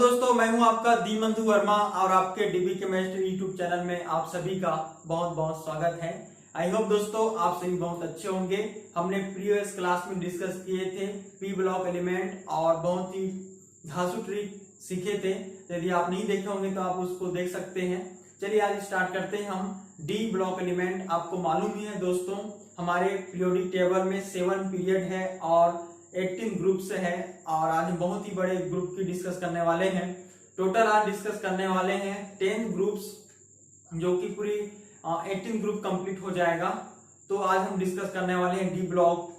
दोस्तों, मैं हूं आपका दीमंतु वर्मा और आपके डीबी केमिस्ट्री यूट्यूब चैनल में आप सभी का बहुत बहुत स्वागत है। आई होप दोस्तों आप सभी बहुत अच्छे होंगे। हमने प्रीवियस क्लास में डिस्कस किए थे पी ब्लॉक एलिमेंट और बहुत ही धांसू ट्रिक सीखे थे। यदि आप नहीं देखे होंगे तो आप उसको देख सकते हैं। चलिए आज स्टार्ट करते हैं हम डी ब्लॉक एलिमेंट। आपको मालूम ही है दोस्तों, हमारे पीरियोडिक टेबल में 7 पीरियड है और 18 ग्रुप्स है और आज हम बहुत ही बड़े ग्रुप की डिस्कस करने वाले हैं। टोटल आज डिस्कस करने वाले हैं 10 ग्रुप्स, जो कि पूरी 18 ग्रुप कंप्लीट हो जाएगा। तो आज हम डिस्कस करने वाले हैं डी ब्लॉक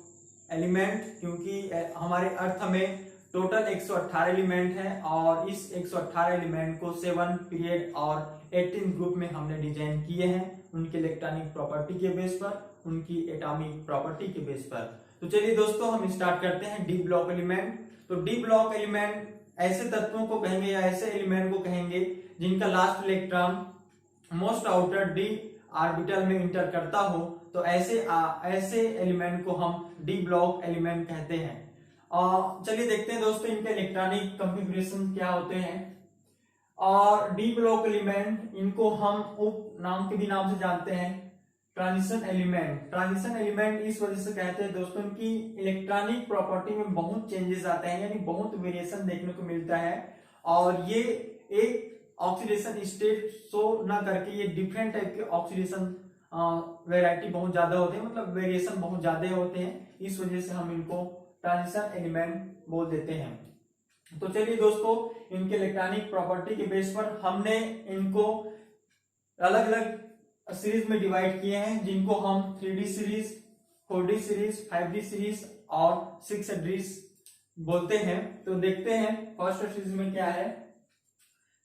एलिमेंट, क्योंकि हमारे अर्थ में टोटल 118 एलिमेंट है और इस 118 एलिमेंट को 7 पीरियड और 18 ग्रुप में हमने डिजाइन किए हैं, उनके इलेक्ट्रॉनिक प्रॉपर्टी के बेस पर, उनकी एटॉमिक प्रॉपर्टी के बेस पर। तो चलिए दोस्तों हम स्टार्ट करते हैं डी ब्लॉक एलिमेंट। तो डी ब्लॉक एलिमेंट ऐसे तत्वों को कहेंगे या ऐसे एलिमेंट को कहेंगे जिनका last electron most outer D orbital में इंटर करता हो, तो ऐसे एलिमेंट को हम डी ब्लॉक एलिमेंट कहते हैं। चलिए देखते हैं दोस्तों इनके इलेक्ट्रॉनिक कॉन्फ़िगरेशन क्या होते हैं। और डी ब्लॉक एलिमेंट, इनको हम उप नाम के भी नाम से जानते हैं, ट्रांजिशन एलिमेंट। ट्रांजिशन एलिमेंट इस वजह से कहते हैं दोस्तों कि इलेक्ट्रॉनिक प्रॉपर्टी में बहुत चेंजेस आते हैं, यानी बहुत वेरिएशन देखने को मिलता है और ये एक ऑक्सीडेशन स्टेट शो ना करके ये डिफरेंट टाइप के ऑक्सीडेशन वैरायटी बहुत ज्यादा होते हैं, मतलब वेरिएशन बहुत ज्यादा होते हैं। इस वजह से हम इनको ट्रांजिशन एलिमेंट बोल देते हैं। तो चलिए दोस्तों इनके इलेक्ट्रॉनिक प्रॉपर्टी के बेस पर हमने इनको अलग अलग सीरीज में डिवाइड किए हैं, जिनको हम 3D series, 4D series, 5D series और 6D बोलते हैं। तो देखते हैं फर्स्ट सीरीज में क्या है।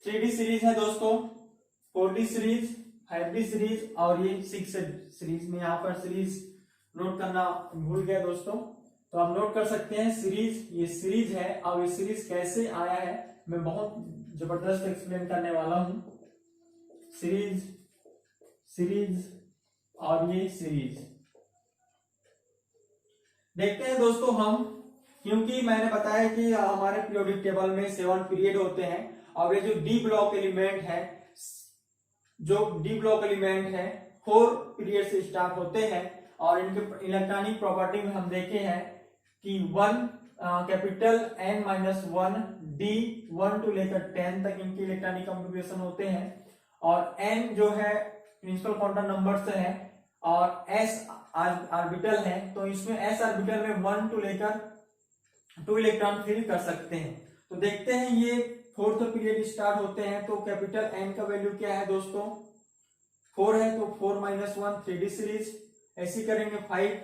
3D सीरीज है दोस्तों, 4D सीरीज, 5D सीरीज और ये 6D सीरीज में। यहाँ पर सीरीज नोट करना भूल गया दोस्तों, तो आप नोट कर सकते हैं सीरीज, ये सीरीज है। अब ये सीरीज कैसे आया है मैं बहुत जबरदस्त एक्सप्लेन करने वाला हूं। सीरीज, सीरीज और ये सीरीज देखते हैं दोस्तों हम, क्योंकि मैंने बताया कि हमारे पीरियोडिक टेबल में 7 पीरियड होते हैं और ये जो डी ब्लॉक एलिमेंट है, जो डी ब्लॉक एलिमेंट है 4 पीरियड से स्टार्ट होते हैं और इनके इलेक्ट्रॉनिक प्रॉपर्टी में हम देखे हैं कि 1 कैपिटल n-1 डी 1 to लेकर 10 तक इनके इलेक्ट्रॉनिक कॉन्फ़िगरेशन होते हैं और n जो है प्रिंसिपल क्वांटम नंबर से है और s ऑर्बिटल है, तो इसमें s ऑर्बिटल में 1 to लेकर 2 इलेक्ट्रॉन फिल कर सकते हैं। तो देखते हैं ये 4th पीरियड स्टार्ट होते हैं, तो कैपिटल n का वैल्यू क्या है दोस्तों 4 है, तो 4 - 1 3D सीरीज, ऐसी करेंगे 5,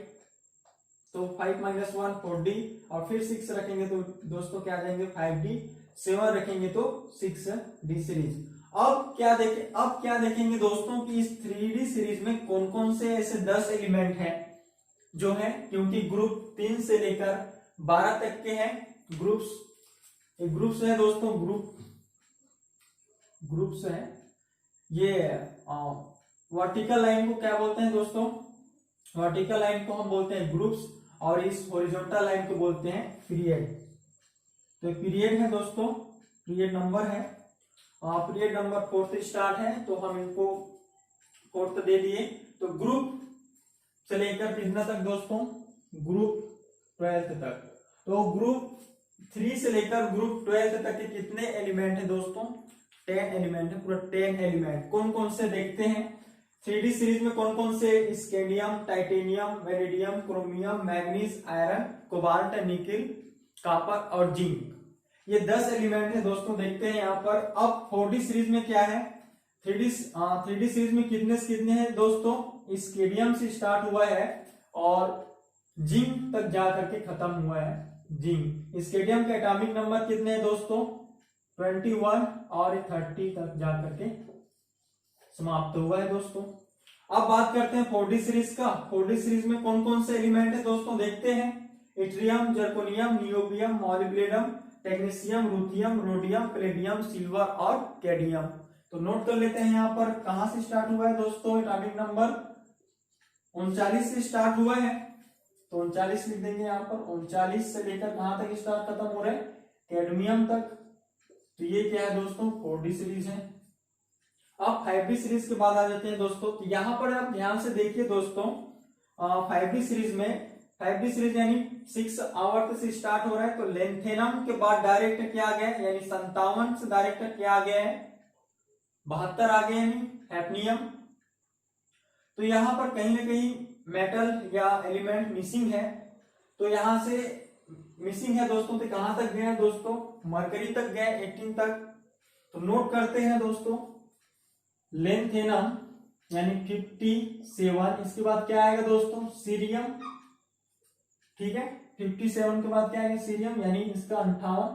तो 5 - 1 4D और फिर 6 रखेंगे तो दोस्तों क्या आ जाएंगे 5D, 7 रखेंगे तो 6D सीरीज। अब क्या देखेंगे दोस्तों कि इस 3D सीरीज में कौन कौन से ऐसे 10 एलिमेंट हैं जो हैं, क्योंकि ग्रुप 3 से लेकर 12 तक के हैं ग्रुप्स है दोस्तों, ग्रुप्स है। ये वर्टिकल लाइन को क्या बोलते हैं दोस्तों, वर्टिकल लाइन को हम बोलते हैं ग्रुप्स और इस हॉरिजॉन्टल लाइन को बोलते हैं पीरियड। तो पीरियड है दोस्तों, पीरियड नंबर है, पीरियड नंबर 4 से स्टार्ट है, तो हम इनको 4th दे दिए। तो ग्रुप से लेकर कितना तक दोस्तों, ग्रुप 12th तक। तो ग्रुप 3 से लेकर ग्रुप 12th तक के कितने एलिमेंट है दोस्तों 10 एलिमेंट है, पूरा 10 एलिमेंट। कौन कौन से देखते हैं 3D सीरीज में, कौन कौन से, scandium, titanium, vanadium, chromium, manganese, iron, cobalt, nickel, copper और जिंक, ये 10 एलिमेंट है दोस्तों। देखते हैं यहाँ पर। अब 4D सीरीज में क्या है, 3D सीरीज में कितने हैं दोस्तों, स्केंडियम से स्टार्ट हुआ है और जिंक तक जाकर के खत्म हुआ है। जिंक, स्केंडियम के एटॉमिक नंबर कितने हैं दोस्तों 21 और 30 तक जाकर के समाप्त हुआ है दोस्तों। अब बात करते हैं 4D सीरीज का। 4D सीरीज में कौन कौन से एलिमेंट है दोस्तों देखते हैं। Yttrium, zirconium, niobium, molybdenum, technetium, ruthenium, rhodium, palladium, silver और कैडमियम। तो नोट कर लेते हैं यहाँ पर कहां से स्टार्ट हुआ है दोस्तों, एटॉमिक नंबर 39 से स्टार्ट हुआ है, तो 39 लिख देंगे यहाँ पर। 39 से लेकर कहां तक स्टार्ट खत्म हो रहा है, कैडमियम तक। तो ये क्या है दोस्तों, 4D सीरीज है। अब 5D सीरीज के बाद आ जाते हैं दोस्तों। तो यहाँ पर आप ध्यान से देखिए दोस्तों, 5D सीरीज में, 5D सीरीज यानी 6 आवर्त से स्टार्ट हो रहा है, तो लेंथेनम के बाद डायरेक्ट क्या आ गया है, यानी 57 से डायरेक्ट क्या आ गया है, 72 आ गए, यानी हैफनियम। तो यहाँ पर कहीं ना कहीं मेटल या एलिमेंट मिसिंग है, तो यहां से मिसिंग है दोस्तों। तो कहां तक गए हैं दोस्तों, मरकरी तक गए, 18 तक। तो नोट करते हैं दोस्तों, लेंथेनम यानी 57, इसके बाद क्या आएगा दोस्तों, सीरियम, ठीक है। 57 के बाद क्या आएगा, सीरियम, यानी इसका 58,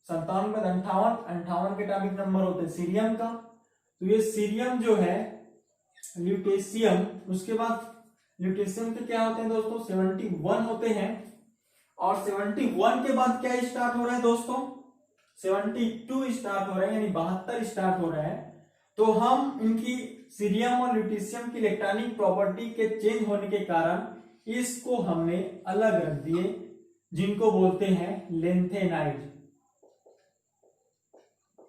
57 में 58, 58 के एटॉमिक नंबर होते हैं सीरियम का। तो ये सीरियम जो है, ल्यूटेशियम, उसके बाद ल्यूटेशियम के क्या होते हैं दोस्तों, 71 होते हैं। और 71 के बाद क्या स्टार्ट हो रहा है दोस्तों, 72 स्टार्ट हो रहा है, यानी 72 स्टार्ट हो रहा है। तो हम इनकी सीरियम और ल्यूटेशियम की इलेक्ट्रॉनिक प्रॉपर्टी के चेंज होने के कारण इसको हमने अलग रख दिए, जिनको बोलते हैं लेंथेनाइड,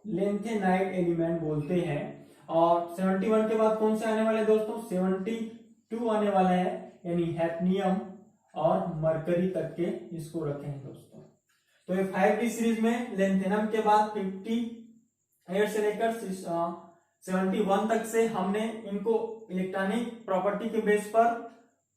लेंथेनाइड एलिमेंट बोलते हैं। और 71 के बाद कौन से आने वाले दोस्तों, 72 आने वाला है, यानी हैफनियम और मरकरी तक के इसको रखे हैं दोस्तों। तो ये 5D सीरीज में लेंथेनम के बाद 58 से लेकर 71 तक से हमने इनको इलेक्ट्रॉनिक प्रॉपर्टी के बेस पर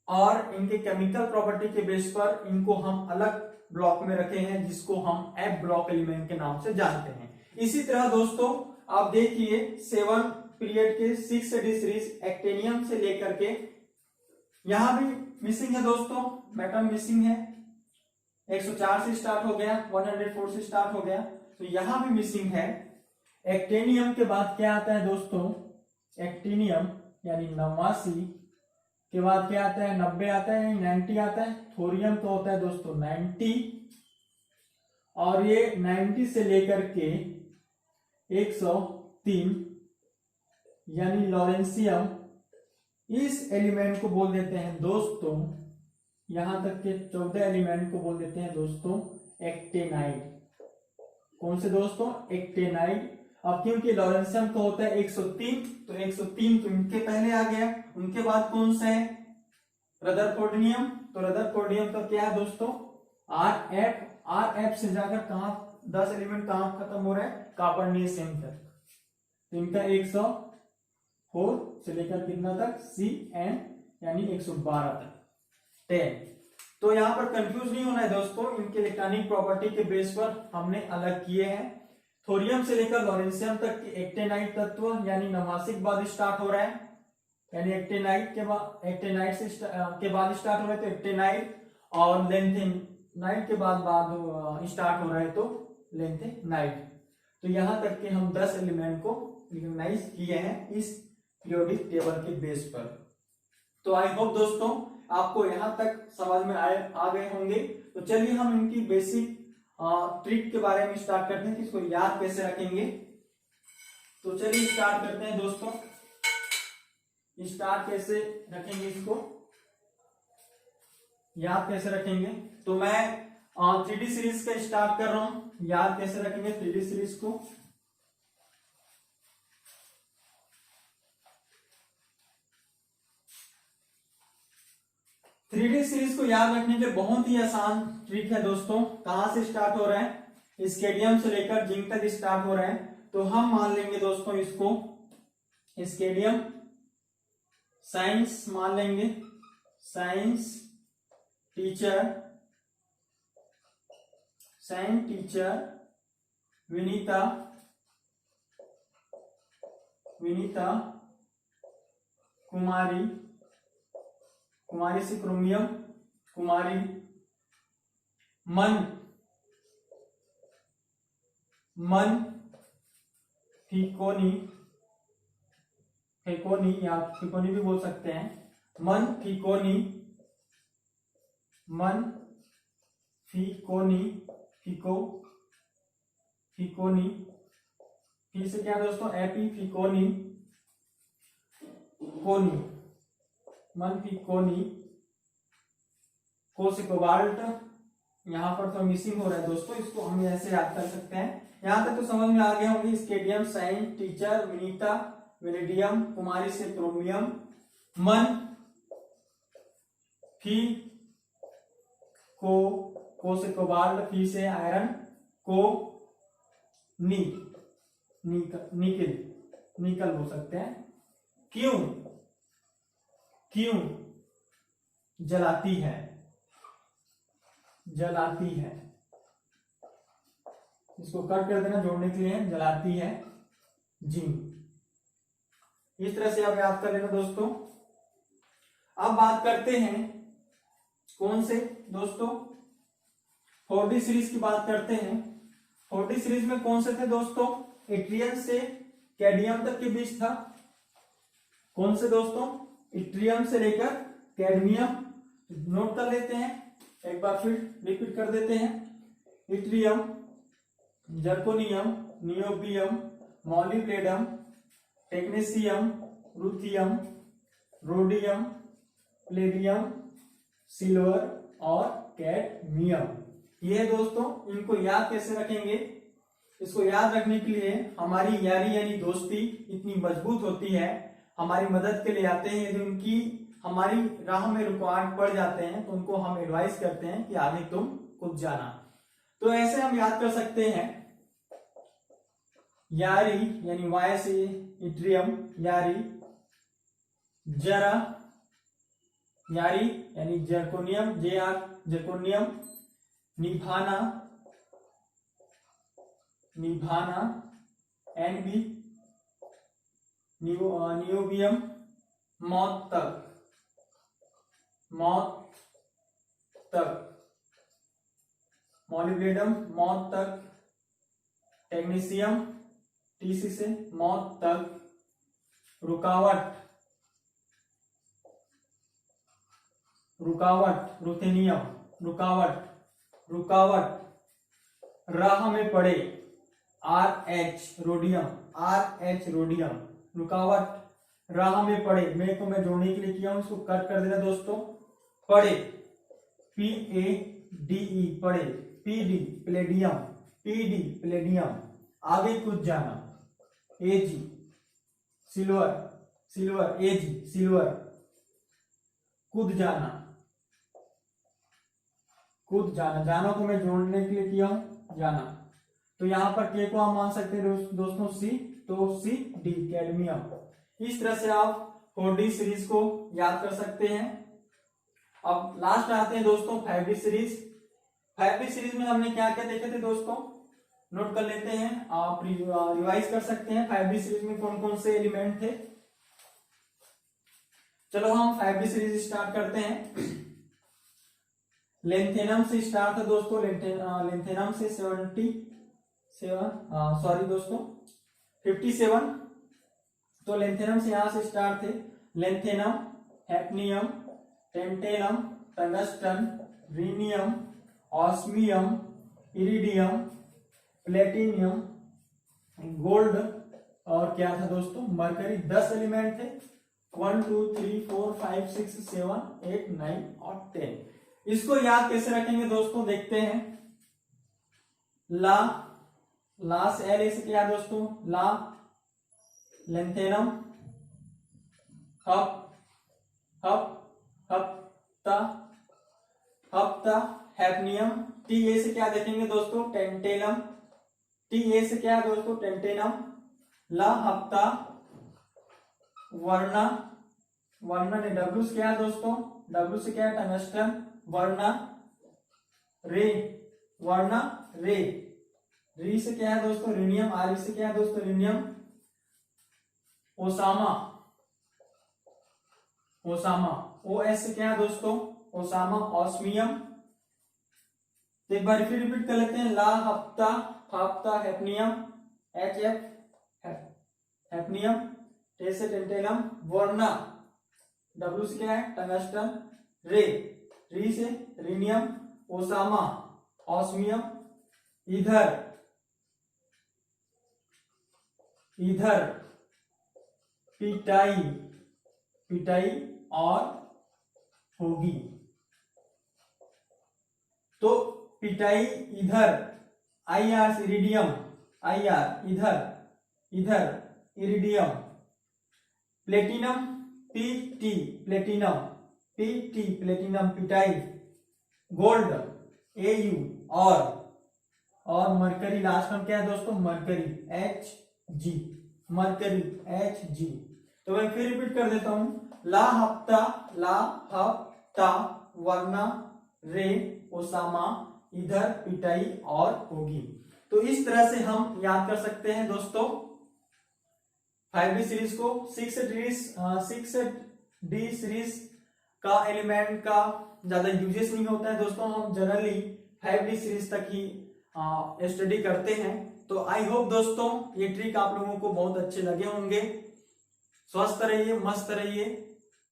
और इनके केमिकल प्रॉपर्टी के बेस पर इनको हम अलग ब्लॉक में रखे हैं, जिसको हम एफ ब्लॉक एलिमेंट के नाम से जानते हैं। इसी तरह दोस्तों आप देखिए 7 पीरियड के 6D सीरीज एक्टेनियम से लेकर के, यहां भी मिसिंग है दोस्तों, मेटल मिसिंग है, 104 से स्टार्ट हो गया, 104 से स्टार्ट हो गया, तो यहां भी मिसिंग है। एक्टेनियम के बाद क्या आता है दोस्तों, एक्टिनियम यानी 89 के बाद क्या आता है, 90 आता है, 90 आता है। थोरियम तो होता है दोस्तों 90, और ये 90 से लेकर के 103 यानी लॉरेंसियम, इस एलिमेंट को बोल देते हैं दोस्तों, यहां तक के 14 एलिमेंट को बोल देते हैं दोस्तों एक्टेनाइड। कौन से दोस्तों, एक्टेनाइड। अब क्योंकि लॉरेंसियम का होता है 103, तो 103 तो इनके पहले आ गया। उनके बाद कौन सा है, रदरफोर्डियम। तो रदरफोर्डियम का क्या है दोस्तों, RF से जाकर कहां 10 एलिमेंट कहां खत्म हो रहा है, कार्बोनियम तक। तो इनका 104 से लेकर कितना तक, CN यानी 112 तक, 10। तो यहां पर कंफ्यूज नहीं होना है दोस्तों, इनके इलेक्ट्रॉनिक प्रॉपर्टी के बेस पर हमने अलग किए हैं। थोरियम से लेकर लॉरेंसियम तक के एक्टेनाइड तत्व यानी 89 के बाद स्टार्ट हो रहा है, यानी एक्टेनाइड के बाद, एक्टेनाइड से के बाद स्टार्ट हो रहा है तो एक्टेनाइड, और लेंथेनाइड के बाद स्टार्ट हो रहा है तो लेंथेनाइड। तो यहां तक के हम 10 एलिमेंट को रिकॉग्नाइज किए हैं इस पीरियोडिक टेबल के बेस पर। तो आई होप दोस्तों आपको यहां तक समझ में आ गए होंगे। तो चलिए हम इनकी बेसिक ट्रिक के बारे में स्टार्ट करते हैं कि इसको याद कैसे रखेंगे। तो चलिए स्टार्ट करते हैं दोस्तों, स्टार्ट कैसे रखेंगे, इसको याद कैसे रखेंगे। तो मैं 3D सीरीज का स्टार्ट कर रहा हूं, याद कैसे रखेंगे 3D सीरीज को। थ्री डी सीरीज को याद रखने के बहुत ही आसान ट्रिक है दोस्तों। कहां से स्टार्ट हो रहा है, स्केडियम से लेकर जिंक तक स्टार्ट हो रहा है। तो हम मान लेंगे दोस्तों इसको स्केडियम, साइंस मान लेंगे, science teacher, science teacher Vinita, Vinita Kumari, Kumari से क्रोमियम, कुमारी मन, मन फिकोनी, फिकोनी या फिकोनी भी बोल सकते हैं, मन फिकोनी, मन फिकोनी, फिको फिकोनी, फिर से क्या दोस्तों, एपी फिकोनी, कोनी, मन फिकोनी, को से कोबाल्ट, यहां पर तो मिसिंग हो रहा है दोस्तों, इसको हम ऐसे याद कर सकते हैं यहाँ तक तो समझ में आ गए होंगे। स्केडियम, साइन, टीचर, विनीता, वेलेडियम, कुमारी से क्रोमियम, मन, फी, को से कोबाल्ट, फी से आयरन, को, निकल बोल सकते हैं। क्यों जलाती है, इसको कट कर देना जोड़ने के लिए, जलाती है, जिंक। इस तरह से आप याद कर लेना दोस्तों। अब बात करते हैं कौन से दोस्तों, 4D सीरीज की बात करते हैं। 4D सीरीज में कौन से थे दोस्तों, इट्रियम से कैडमियम तक के बीच था। कौन से दोस्तों, इट्रियम से लेकर कैडमियम। नोट कर लेते हैं, एक बार फिर रिपीट कर देते हैं। Yttrium, zirconium, niobium, molybdenum, technetium, ruthenium, rhodium, palladium, silver और कैडमियम। ये दोस्तों, इनको याद कैसे रखेंगे, इसको याद रखने के लिए हमारी यारी यानी दोस्ती इतनी मजबूत होती है, हमारी मदद के लिए आते हैं। यदि उनकी हमारी राह में रुकावट पड़ जाते हैं तो उनको हम एडवाइस करते हैं कि आगे तुम खुद जाना। तो ऐसे हम याद कर सकते हैं, यारी यानी वाय से इट्रियम, यारी, जरा, यारी यानी जर्कोनियम, जर्कोनियम, निभाना, एनबी, नियोबियम, मौत तक, मॉलिब्डेनम, मौत तक, टेक्नीशियम, टीसी से मौत तक, रुकावट, रुथेनियम, रुकावट, राह में पड़े, RH रोडियम, रुकावट, राह में पड़े। मैं जोड़ने के लिए किया हूं, इसको कट कर देना दोस्तों। पड़े, PADE पड़े, PD प्लेडियम, आगे कूद जाना, AG सिल्वर, AG सिल्वर, कूद जाना, जाना को मैं जोड़ने के लिए किया हूं, जाना। तो यहां पर के को हम मान सकते हैं दोस्तों C, तो CD कैडमियम। इस तरह से आप 4D सीरीज को याद कर सकते हैं। अब लास्ट आते हैं दोस्तों 5D सीरीज। 5D सीरीज में हमने क्या क्या देखे थे दोस्तों, नोट कर लेते हैं, आप रिवाइज कर सकते हैं। 5D सीरीज में कौन कौन से एलिमेंट थे। चलो हम 5D सीरीज स्टार्ट करते हैं। लेंथेनम से स्टार्ट है दोस्तों, लेंथेनम से 57। तो लेंथेनम से यहां से स्टार्ट थे। Lanthanum, hafnium, tantalum, tungsten, rhenium, osmium, iridium, platinum, gold और क्या था दोस्तों, मरकरी। 10 एलिमेंट थे, 1 2 3 4 5 6 7 8 9 और 10। इसको याद कैसे रखेंगे दोस्तों, देखते हैं। ला से L से क्या दोस्तों, ला, लेंथेनम, हप्ता, हैफनियम। TA से क्या देखेंगे दोस्तों, टेंटेलम, TA से क्या है दोस्तों, टेंटेनम, ला, हप्ता, वर्णा ने W से क्या है दोस्तों, W से क्या है, टंगस्टन, वर्णा, रे, री से क्या है दोस्तों, रीनियम, RE से क्या है दोस्तों, रीनियम, ओसामा, OS से क्या है दोस्तों, ओसामा, ऑस्मियम। तो एक बार फिर रिपीट कर लेते हैं। ला, हप्ता, हैफनियम, HF हैफनियम, टे से टेंटेलम, वर्णा, W से क्या है, टंगस्टन, री से रीनियम, ओसामा, ऑस्मियम। इधर पिटाई और होगी। तो पिटाई इधर, IR से इरिडियम, IR इधर, इधर iridium, platinum PT platinum, PT platinum petite, gold AU और मरकरी लास्ट में क्या है दोस्तों, मरकरी Hg, मरकरी Hg। तो मैं फिर रिपीट कर देता हूं, ला हफ्ता वरना रे ओसामा इधर पिटाई और होगी। तो इस तरह से हम याद कर सकते हैं दोस्तों 5D सीरीज को। 6D सीरीज का एलिमेंट का ज्यादा यूजेस नहीं होता है दोस्तों, हम जनरली 5D सीरीज तक ही स्टडी करते हैं। तो आई होप दोस्तों ये ट्रिक आप लोगों को बहुत अच्छे लगे होंगे। स्वस्थ रहिए, मस्त रहिए।